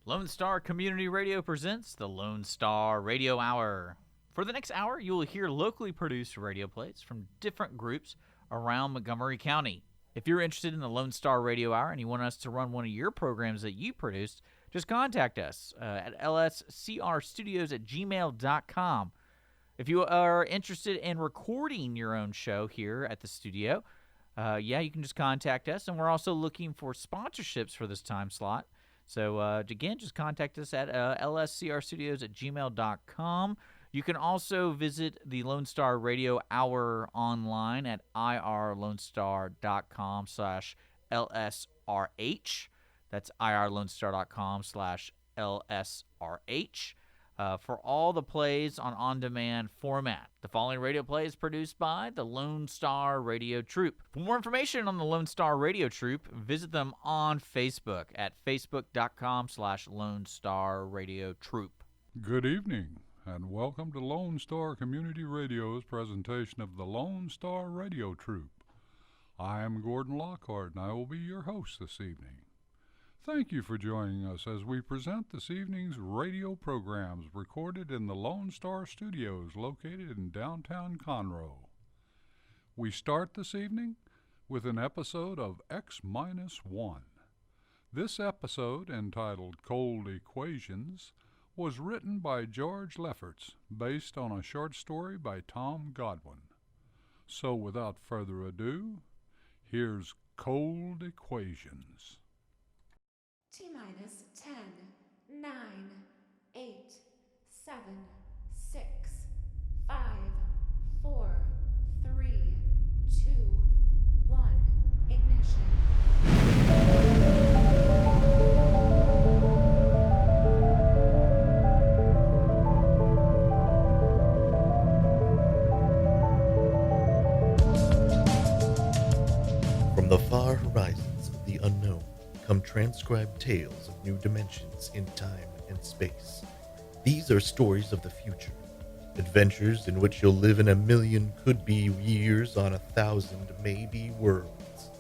Lone Star Community Radio presents the Lone Star Radio Hour. For the next hour, you will hear locally produced radio plays from different groups around Montgomery County. If you're interested in the Lone Star Radio Hour and you want us to run one of your programs that you produced, just contact us at lscrstudios at gmail.com. If you are interested in recording your own show here at the studio, you can just contact us. And we're also looking for sponsorships for this time slot. So, again, just contact us at lscrstudios at gmail.com. You can also visit the Lone Star Radio Hour online at irlonestar.com/LSRH. That's irlonestar.com/LSRH. For all the plays on on-demand format. The following radio play is produced by the Lone Star Radio Troupe. For more information on the Lone Star Radio Troupe, visit them on Facebook at facebook.com/Lone Star Radio Troupe. Good evening, and welcome to Lone Star Community Radio's presentation of the Lone Star Radio Troupe. I am Gordon Lockhart, and I will be your host this evening. Thank you for joining us as we present this evening's radio programs recorded in the Lone Star Studios located in downtown Conroe. We start this evening with an episode of X-1. This episode, entitled Cold Equations, was written by George Lefferts, based on a short story by Tom Godwin. So without further ado, here's Cold Equations. T-minus 10, 9, 8, 7, 6, 5, 4, 3, 2, 1, ignition. From the far horizons of the unknown come transcribed tales of new dimensions in time and space. These are stories of the future, adventures in which you'll live in a million could-be years on 1,000 maybe worlds.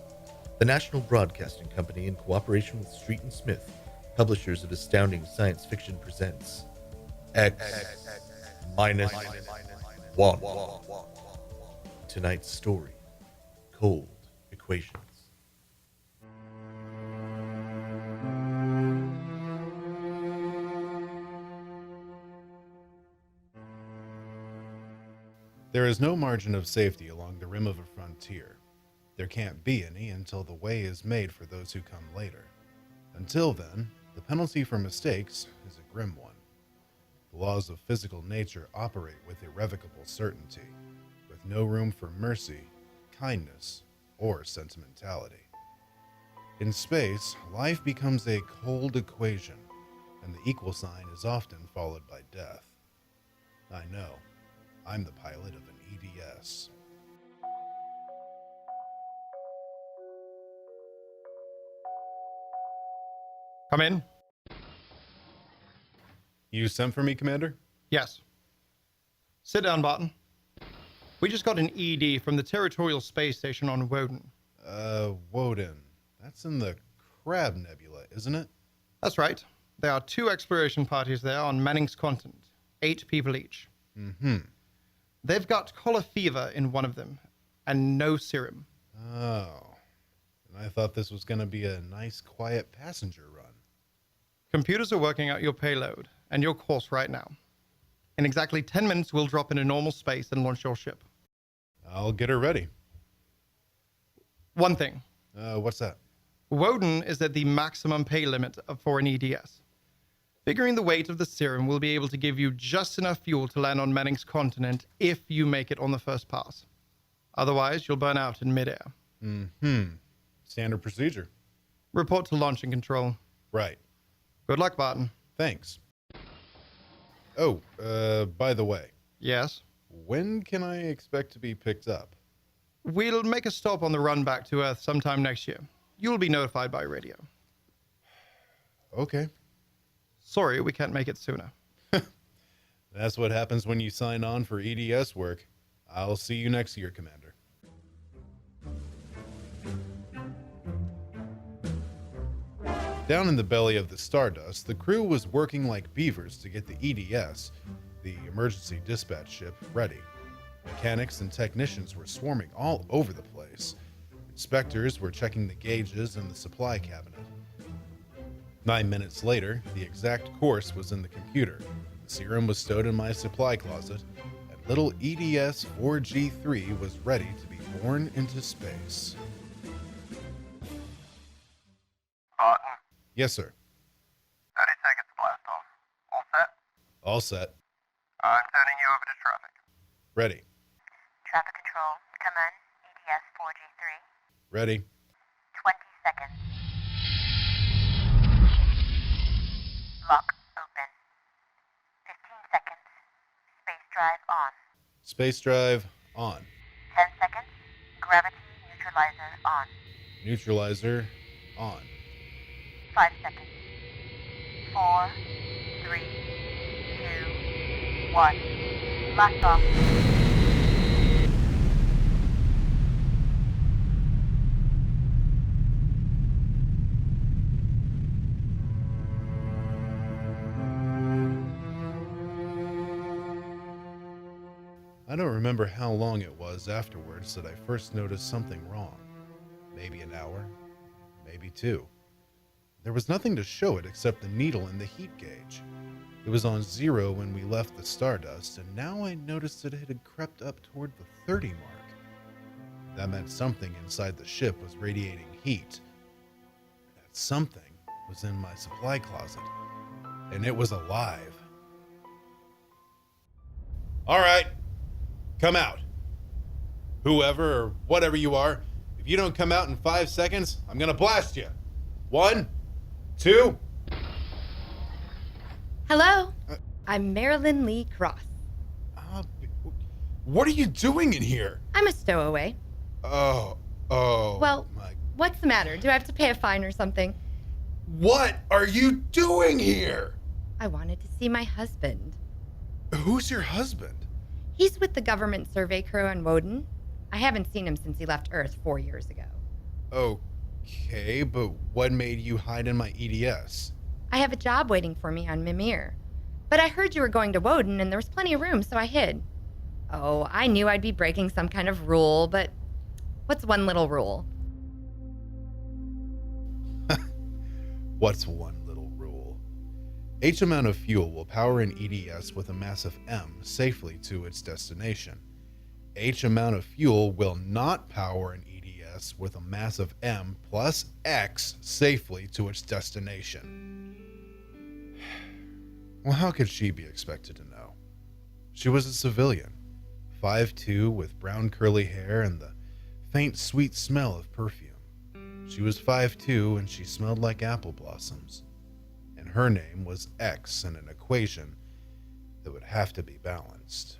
The National Broadcasting Company, in cooperation with Street and Smith, publishers of astounding science fiction, presents X-1. Tonight's story, Cold Equations. There is no margin of safety along the rim of a frontier. There can't be any until the way is made for those who come later. Until then, the penalty for mistakes is a grim one. The laws of physical nature operate with irrevocable certainty, with no room for mercy, kindness, or sentimentality. In space, life becomes a cold equation, and the equal sign is often followed by death. I know. I'm the pilot of an EDS. Come in. You sent for me, Commander? Yes. Sit down, Barton. We just got an ED from the Territorial Space Station on Woden. Woden. That's in the Crab Nebula, isn't it? That's right. There are 2 exploration parties there on Manning's continent. 8 people each. Mm-hmm. They've got collar fever in one of them, and no serum. Oh. And I thought this was going to be a nice, quiet passenger run. Computers are working out your payload and your course right now. In exactly 10 minutes, we'll drop into normal space and launch your ship. I'll get her ready. One thing. What's that? Woden is at the maximum pay limit for an EDS. Figuring the weight of the serum will be able to give you just enough fuel to land on Manning's continent if you make it on the first pass. Otherwise, you'll burn out in midair. Mm-hmm. Standard procedure. Report to launch and control. Right. Good luck, Barton. Thanks. Oh, by the way. Yes? When can I expect to be picked up? We'll make a stop on the run back to Earth sometime next year. You'll be notified by radio. Okay. Sorry, we can't make it sooner. That's what happens when you sign on for EDS work. I'll see you next year, Commander. Down in the belly of the Stardust, the crew was working like beavers to get the EDS, the emergency dispatch ship, ready. Mechanics and technicians were swarming all over the place. Inspectors were checking the gauges in the supply cabinet. 9 minutes later, the exact course was in the computer. The serum was stowed in my supply closet, and little EDS 4G3 was ready to be born into space. Barton, Yes, sir. 30 seconds to blast off. All set? All set. I'm turning you over to traffic. Ready. Traffic control, come in, EDS 4G3. Ready. 20 seconds. Lock open. 15 seconds. Space drive on. Space drive on. 10 seconds. Gravity neutralizer on. Neutralizer on. 5 seconds. 4, 3, 2, 1. Blast off. I don't remember how long it was afterwards that I first noticed something wrong. Maybe an hour, maybe 2. There was nothing to show it except the needle in the heat gauge. It was on 0 when we left the Stardust, and now I noticed that it had crept up toward the 30 mark. That meant something inside the ship was radiating heat. That something was in my supply closet, and it was alive. All right. Come out. Whoever or whatever you are, if you don't come out in 5 seconds, I'm gonna blast you. 1, 2. Hello, I'm Marilyn Lee Cross. What are you doing in here? I'm a stowaway. Oh, Well, my. what's the matter? Do I have to pay a fine or something? What are you doing here? I wanted to see my husband. Who's your husband? He's with the government survey crew on Woden. I haven't seen him since he left Earth 4 years ago. Okay, but what made you hide in my EDS? I have a job waiting for me on Mimir. But I heard you were going to Woden and there was plenty of room, so I hid. Oh, I knew I'd be breaking some kind of rule, but what's one little rule? What's one little rule? H amount of fuel will power an EDS with a mass of M safely to its destination. H amount of fuel will not power an EDS with a mass of M plus X safely to its destination. Well, how could she be expected to know? She was a civilian, 5'2", with brown curly hair and the faint sweet smell of perfume. She was 5'2", and she smelled like apple blossoms. And her name was X in an equation that would have to be balanced.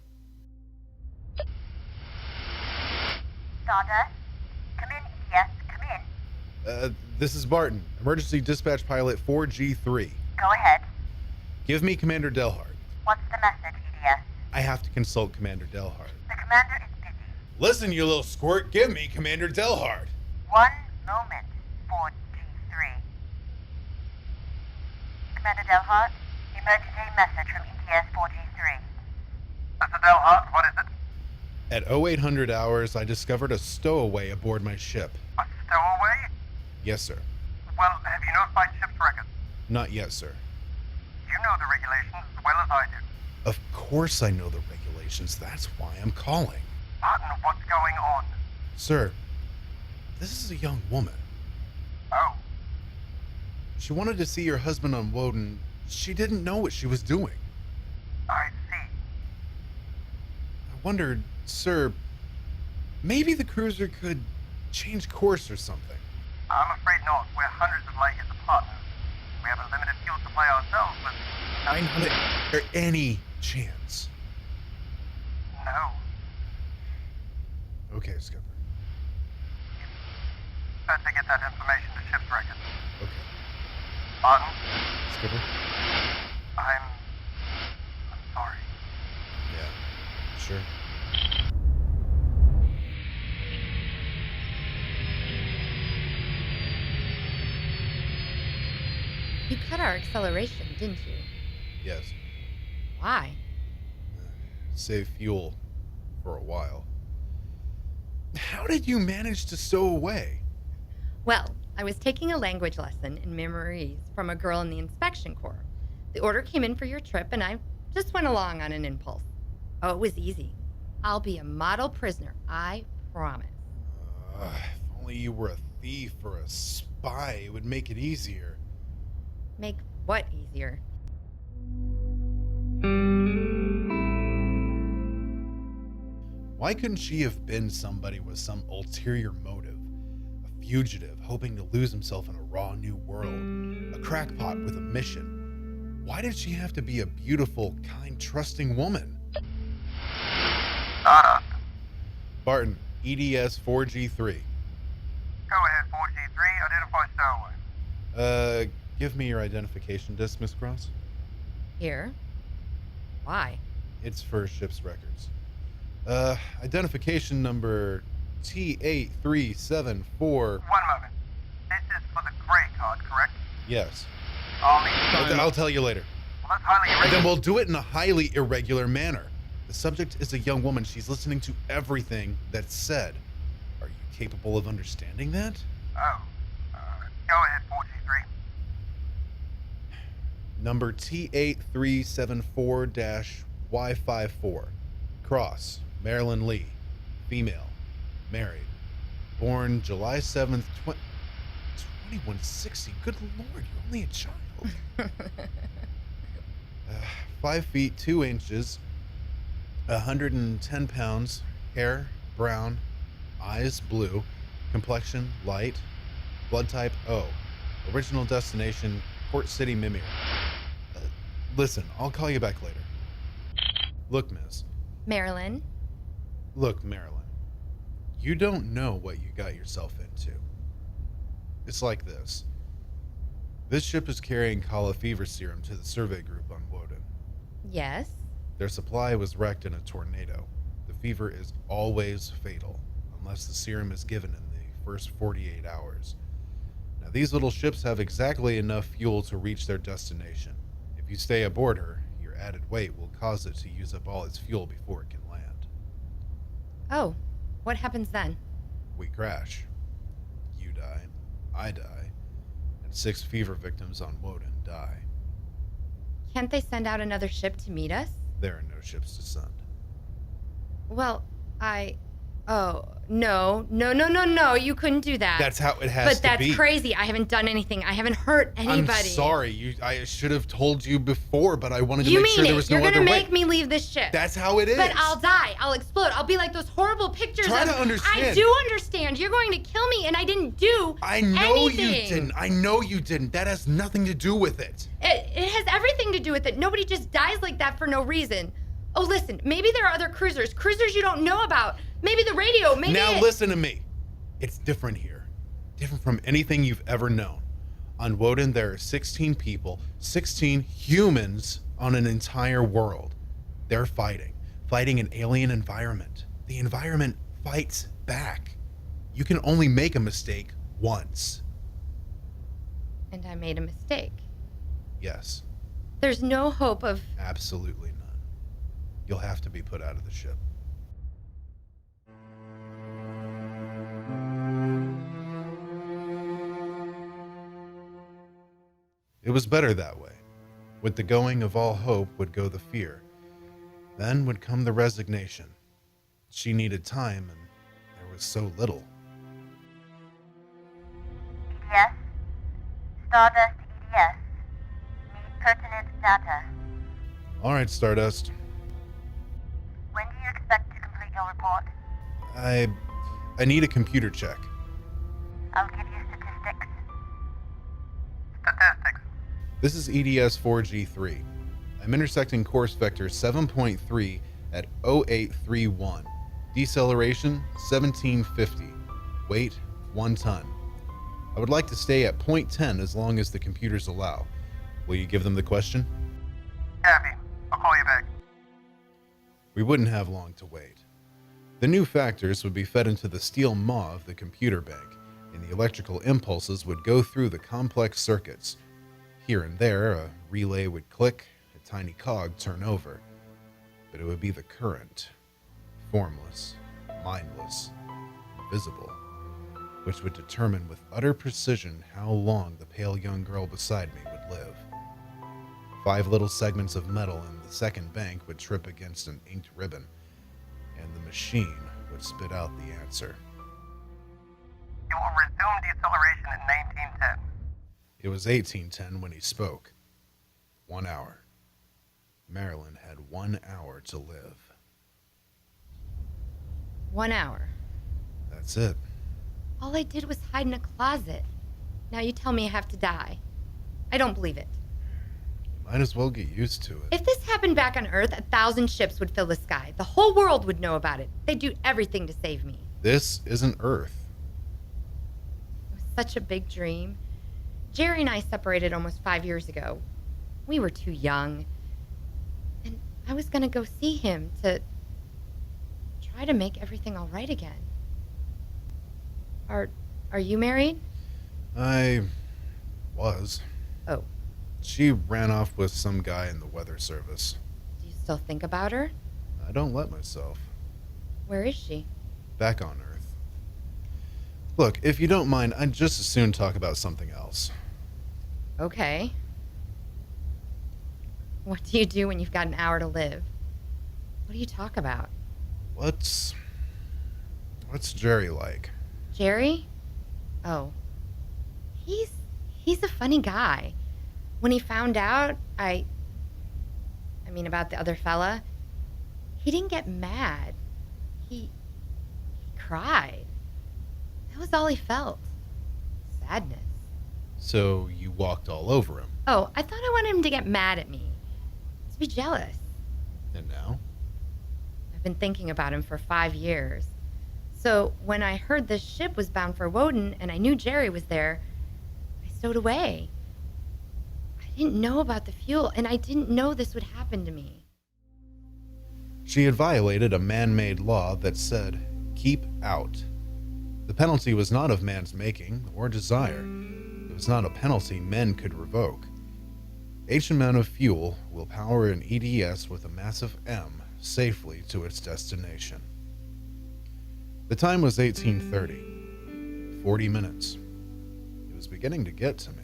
Stardust, come in, EDS, come in. This is Barton, Emergency Dispatch Pilot 4G3. Go ahead. Give me Commander Delhart. What's the message, EDS? I have to consult Commander Delhart. The commander is busy. Listen, you little squirt, give me Commander Delhart. 1 moment, 4G3. Commander Delhart, emergency message from EDS 4G3. Mr. Delhart, what is it? At 0800 hours, I discovered a stowaway aboard my ship. A stowaway? Yes, sir. Well, have you notified ship's records? Not yet, sir. You know the regulations as well as I do. Of course I know the regulations. That's why I'm calling. Barton, what's going on? Sir, this is a young woman. Oh, She wanted to see your husband on Woden. She didn't know what she was doing. I see. I wondered, sir, maybe the cruiser could change course or something. I'm afraid not. We're hundreds of light years apart. We have a limited fuel supply ourselves, but... 900. Is there any chance? No. Okay, Skipper. Better get that information to ship's records. Okay. Barton, Skipper? I'm sorry. Yeah, sure. our acceleration, didn't you? Yes. Why? Save fuel for a while. How did you manage to stow away? Well, I was taking a language lesson in memories from a girl in the inspection corps. The order came in for your trip, and I just went along on an impulse. Oh, it was easy. I'll be a model prisoner, I promise. If only you were a thief or a spy, it would make it easier. Make what easier? Why couldn't she have been somebody with some ulterior motive? A fugitive hoping to lose himself in a raw new world. A crackpot with a mission. Why did she have to be a beautiful, kind, trusting woman? Stardust. Barton, EDS 4G3. Go ahead, 4G3. Identify stowaway. Give me your identification disc, Miss Cross. Here? Why? It's for ship's records. Identification number T8374. 1 moment. This is for the gray card, correct? Yes. I'll I'll tell you later. Well, that's highly And irregular. then we'll do it in a highly irregular manner. The subject is a young woman. She's listening to everything that's said. Are you capable of understanding that? Oh. Go ahead, 4G3. Number T8374-Y54. Cross, Marilyn Lee. Female. Married. Born July 7th, 2160. Good Lord, you're only a child. 5 feet 2 inches. 110 pounds. Hair brown. Eyes blue. Complexion light. Blood type O. Original destination Port City, Mimir. Listen, I'll call you back later. Look, Miss. Marilyn? Look, Marilyn. You don't know what you got yourself into. It's like this. This ship is carrying Kala fever serum to the survey group on Woden. Yes? Their supply was wrecked in a tornado. The fever is always fatal, unless the serum is given in the first 48 hours. Now, these little ships have exactly enough fuel to reach their destination. If you stay aboard her, your added weight will cause it to use up all its fuel before it can land. Oh, what happens then? We crash. You die, I die, and 6 fever victims on Woden die. Can't they send out another ship to meet us? There are no ships to send. Well, Oh, no, you couldn't do that. That's how it has But to that's be. crazy. I haven't done anything. I haven't hurt anybody. I'm sorry. I should have told you before, but I wanted to You make mean sure there it? was You're no other gonna way. make me leave this ship. That's how it is. But I'll die. I'll explode. I'll be like those horrible pictures Try of... to understand. I do understand. You're going to kill me, and I didn't do I know anything. you didn't. I know you didn't. That has nothing to do with it. It has everything to do with it. Nobody just dies like that for no reason. Oh, listen. Maybe there are other cruisers you don't know about. Maybe the radio. Maybe Now listen to me. It's different here. Different from anything you've ever known. On Woden, there are 16 people, 16 humans on an entire world. They're fighting an alien environment. The environment fights back. You can only make a mistake once. And I made a mistake. Yes, There's no hope of... absolutely none. You'll have to be put out of the ship. It was better that way. With the going of all hope would go the fear. Then would come the resignation. She needed time, and there was so little. EDS? Stardust EDS. Need pertinent data. All right, Stardust. When do you expect to complete your report? I need a computer check. I'll give you statistics. Statistics. This is EDS 4G3. I'm intersecting course vector 7.3 at 0831. Deceleration 1750. Weight 1 ton. I would like to stay at 0.10 as long as the computers allow. Will you give them the question? Copy. I'll call you back. We wouldn't have long to wait. The new factors would be fed into the steel maw of the computer bank, and the electrical impulses would go through the complex circuits. Here and there, a relay would click, a tiny cog turn over, but it would be the current, formless, mindless, invisible, which would determine with utter precision how long the pale young girl beside me would live. 5 little segments of metal in the second bank would trip against an inked ribbon, and the machine would spit out the answer. You will resume deceleration in 1910. It was 1810 when he spoke. 1 hour. Marilyn had 1 hour to live. 1 hour. That's it. All I did was hide in a closet. Now you tell me I have to die. I don't believe it. Might as well get used to it. If this happened back on Earth, 1,000 ships would fill the sky. The whole world would know about it. They'd do everything to save me. This isn't Earth. It was such a big dream. Jerry and I separated almost 5 years ago. We were too young. And I was going to go see him to try to make everything all right again. Are you married? I was. Oh. She ran off with some guy in the weather service. Do you still think about her? I don't let myself. Where is she? Back on Earth. Look, if you don't mind, I'd just as soon talk about something else. Okay. What do you do when you've got an hour to live? What do you talk about? What's Jerry like? Jerry? Oh. He's a funny guy. When he found out, I mean about the other fella, he didn't get mad. He cried. That was all he felt. Sadness. So you walked all over him. Oh, I thought I wanted him to get mad at me. To be jealous. And now? I've been thinking about him for 5 years. So when I heard this ship was bound for Woden and I knew Jerry was there, I stowed away. I didn't know about the fuel, and I didn't know this would happen to me. She had violated a man-made law that said, keep out. The penalty was not of man's making or desire. It was not a penalty men could revoke. H amount of fuel will power an EDS with a massive M safely to its destination. The time was 1830. 40 minutes. It was beginning to get to me.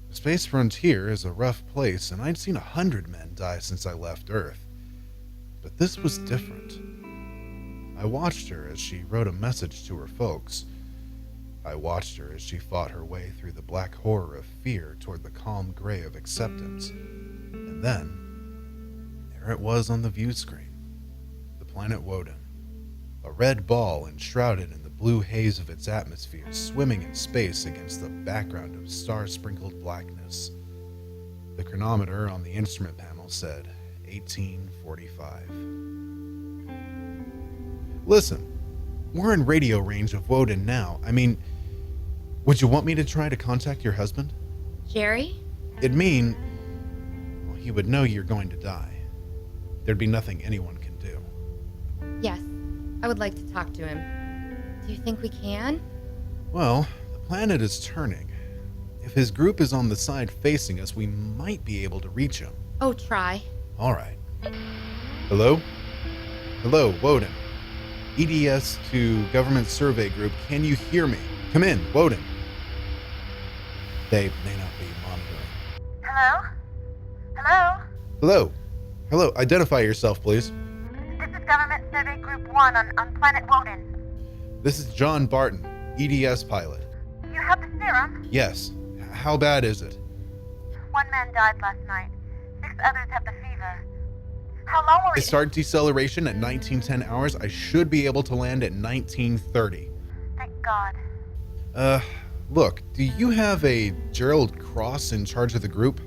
The space frontier is a rough place, and I'd seen 100 men die since I left Earth. But this was different. I watched her as she wrote a message to her folks. I watched her as she fought her way through the black horror of fear toward the calm gray of acceptance. And then, there it was on the view screen. The planet Woden. A red ball enshrouded in the blue haze of its atmosphere, swimming in space against the background of star-sprinkled blackness. The chronometer on the instrument panel said 1845. Listen, we're in radio range of Woden now. I mean, would you want me to try to contact your husband? Jerry? It'd mean, well, he would know you're going to die. There'd be nothing anyone can do. Yes, I would like to talk to him. Do you think we can? Well, the planet is turning. If his group is on the side facing us, we might be able to reach him. Oh, try. All right. Hello? Hello, Woden. EDS to Government Survey Group. Can you hear me? Come in, Woden. They may not be monitoring. Hello? Hello? Hello. Hello. Identify yourself, please. This is Government Survey Group 1 on planet Woden. This is John Barton, EDS pilot. You have the serum? Yes. How bad is it? 1 man died last night. 6 others have the fever. How long will I it... start deceleration at 1910 hours. I should be able to land at 1930. Thank God. Look, do you have a Gerald Cross in charge of the group?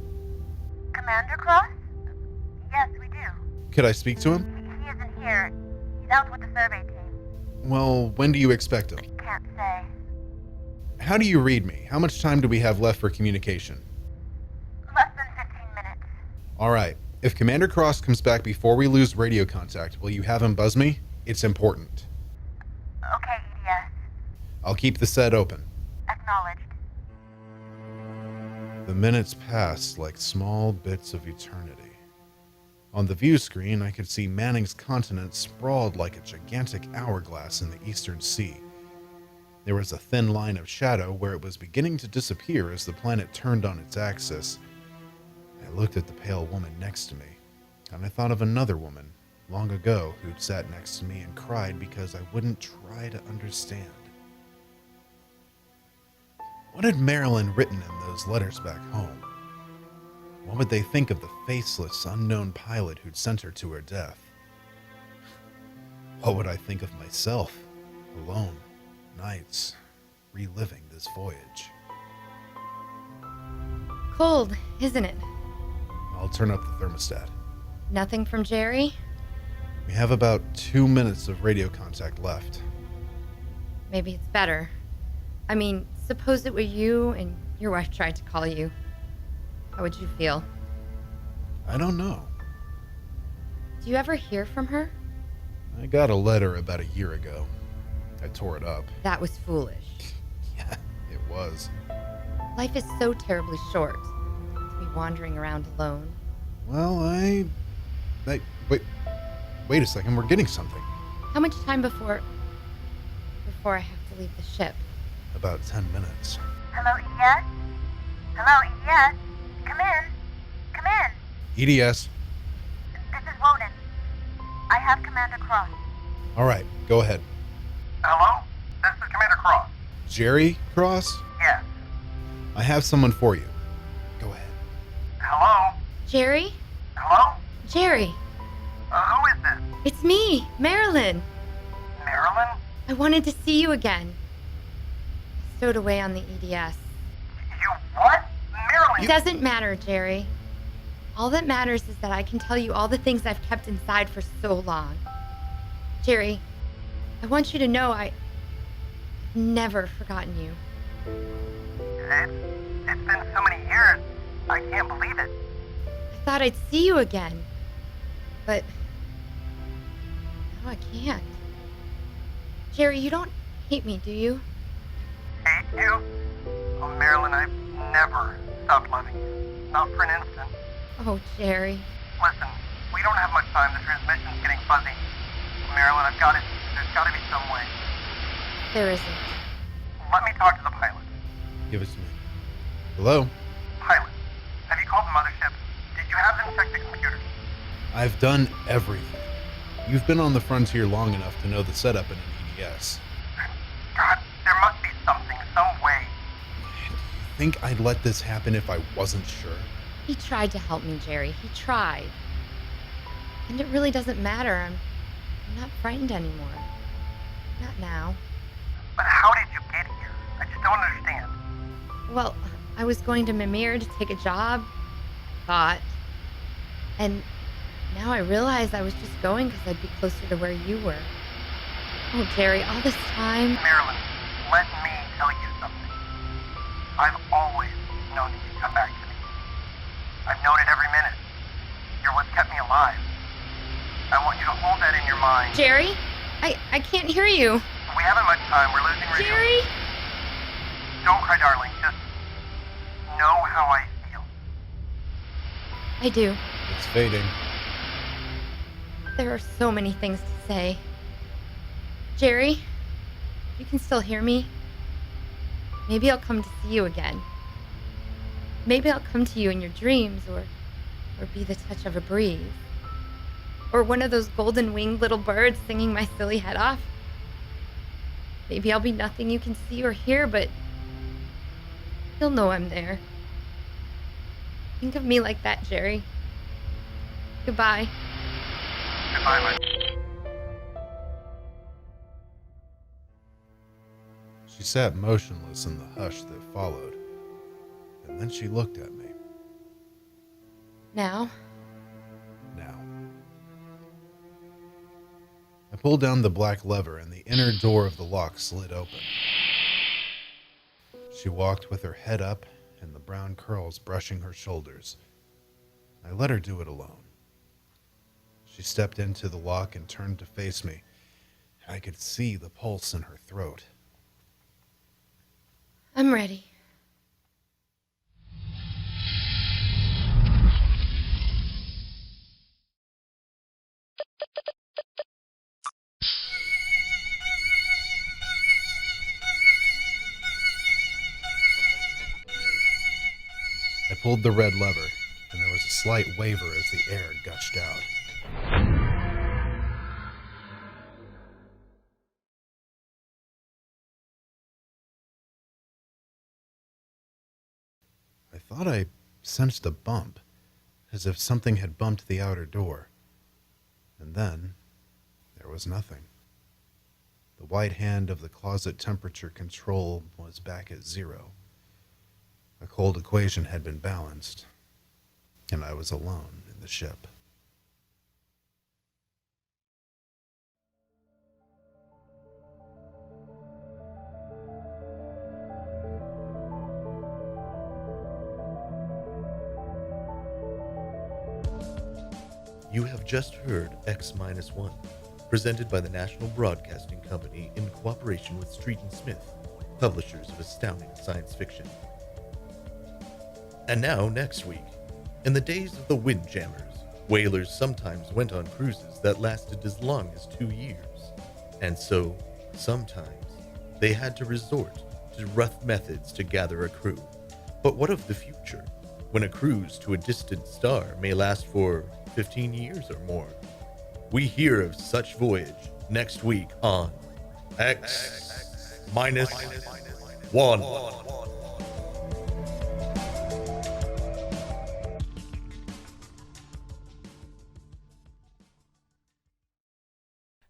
Commander Cross? Yes, we do. Could I speak to him? He isn't here. He's out with the survey team. Well, when do you expect him? Can't say. How do you read me? How much time do we have left for communication? Less than 15 minutes. All right. If Commander Cross comes back before we lose radio contact, will you have him buzz me? It's important. Okay, EDS. I'll keep the set open. Acknowledged. The minutes passed like small bits of eternity. On the view screen, I could see Manning's continent sprawled like a gigantic hourglass in the eastern sea. There was a thin line of shadow where it was beginning to disappear as the planet turned on its axis. I looked at the pale woman next to me, and I thought of another woman, long ago, who'd sat next to me and cried because I wouldn't try to understand. What had Marilyn written in those letters back home? What would they think of the faceless, unknown pilot who'd sent her to her death? What would I think of myself, alone, nights, reliving this voyage? Cold, isn't it? I'll turn up the thermostat. Nothing from Jerry? We have about 2 minutes of radio contact left. Maybe it's better. I mean, suppose it were you and your wife tried to call you. How would you feel? I don't know. Do you ever hear from her? I got a letter about a year ago. I tore it up. That was foolish. Yeah, it was. Life is so terribly short to be wandering around alone. Well, wait a second, we're getting something. How much time before I have to leave the ship? About 10 minutes. Hello, EDS? Hello, EDS? Come in. Come in. EDS. This is Woden. I have Commander Cross. All right, go ahead. Hello? This is Commander Cross. Jerry Cross? Yes. I have someone for you. Go ahead. Hello? Jerry? Hello? Jerry, Who is this? it's me, Marilyn. Marilyn? I wanted to see you again. I stowed away on the EDS. You what? Marilyn? It doesn't matter, Jerry. All that matters is that I can tell you all the things I've kept inside for so long. Jerry, I want you to know I've never forgotten you. It's been so many years. I can't believe it. I thought I'd see you again, but now I can't. Jerry, you don't hate me, do you? Hate you? Oh, Marilyn, I've never stopped loving you. Not for an instant. Oh, Jerry. Listen, we don't have much time. The transmission's getting fuzzy. Marilyn, I've got it. There's got to be some way. There isn't. Let me talk to the pilot. Give it to me. Hello? Pilot, have you called the mothership? Did you have them check the computers? I've done everything. You've been on the frontier long enough to know the setup in an EDS. God, there must be something, some way. Do you think I'd let this happen if I wasn't sure? He tried to help me, Jerry. He tried. And it really doesn't matter. I'm not frightened anymore. Not now. But how did you get here? I just don't understand. Well, I was going to Mimir to take a job, thought. And now I realize I was just going because I'd be closer to where you were. Oh, Jerry, all this time. Marilyn, let me tell you something. I've always known that you'd come back to me. I've known it every minute. You're what's kept me alive. I want you to hold that in your mind. Jerry, I can't hear you. We haven't much time. We're losing radio. Jerry? Don't cry, darling. Just know how I feel. I do. It's fading. There are so many things to say. Jerry, you can still hear me. Maybe I'll come to see you again. Maybe I'll come to you in your dreams or be the touch of a breeze. Or one of those golden-winged little birds singing my silly head off. Maybe I'll be nothing you can see or hear, but you'll know I'm there. Think of me like that, Jerry. Goodbye. Goodbye, my... She sat motionless in the hush that followed, and then she looked at me. Now? Now. I pulled down the black lever and the inner door of the lock slid open. She walked with her head up and the brown curls brushing her shoulders. I let her do it alone. She stepped into the lock and turned to face me. I could see the pulse in her throat. I'm ready. pulled the red lever, and there was a slight waver as the air gushed out. I thought I sensed a bump, as if something had bumped the outer door. And then, there was nothing. The white hand of the closet temperature control was back at 0. A cold equation had been balanced, and I was alone in the ship. You have just heard X-1, presented by the National Broadcasting Company in cooperation with Street & Smith, publishers of astounding science fiction. And now, next week, in the days of the Windjammers, whalers sometimes went on cruises that lasted as long as 2 years. And so, sometimes, they had to resort to rough methods to gather a crew. But what of the future, when a cruise to a distant star may last for 15 years or more? We hear of such voyage next week on X-1.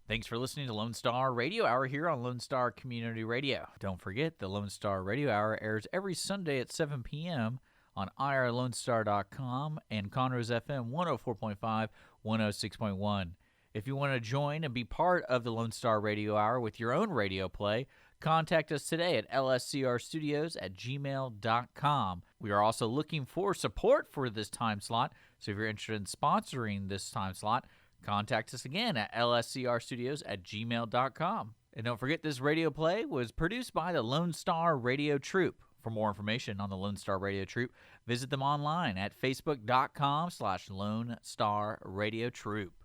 Thanks for listening to Lone Star Radio Hour here on Lone Star Community Radio. Don't forget, the Lone Star Radio Hour airs every Sunday at 7 p.m. on irlonestar.com and Conroe's FM 104.5, 106.1. If you want to join and be part of the Lone Star Radio Hour with your own radio play, contact us today at lscrstudios at gmail.com. We are also looking for support for this time slot, so if you're interested in sponsoring this time slot, contact us again at lscrstudios at gmail.com. And don't forget, this radio play was produced by the Lone Star Radio Troupe. For more information on the Lone Star Radio Troupe, visit them online at facebook.com/Lone Star Radio Troupe.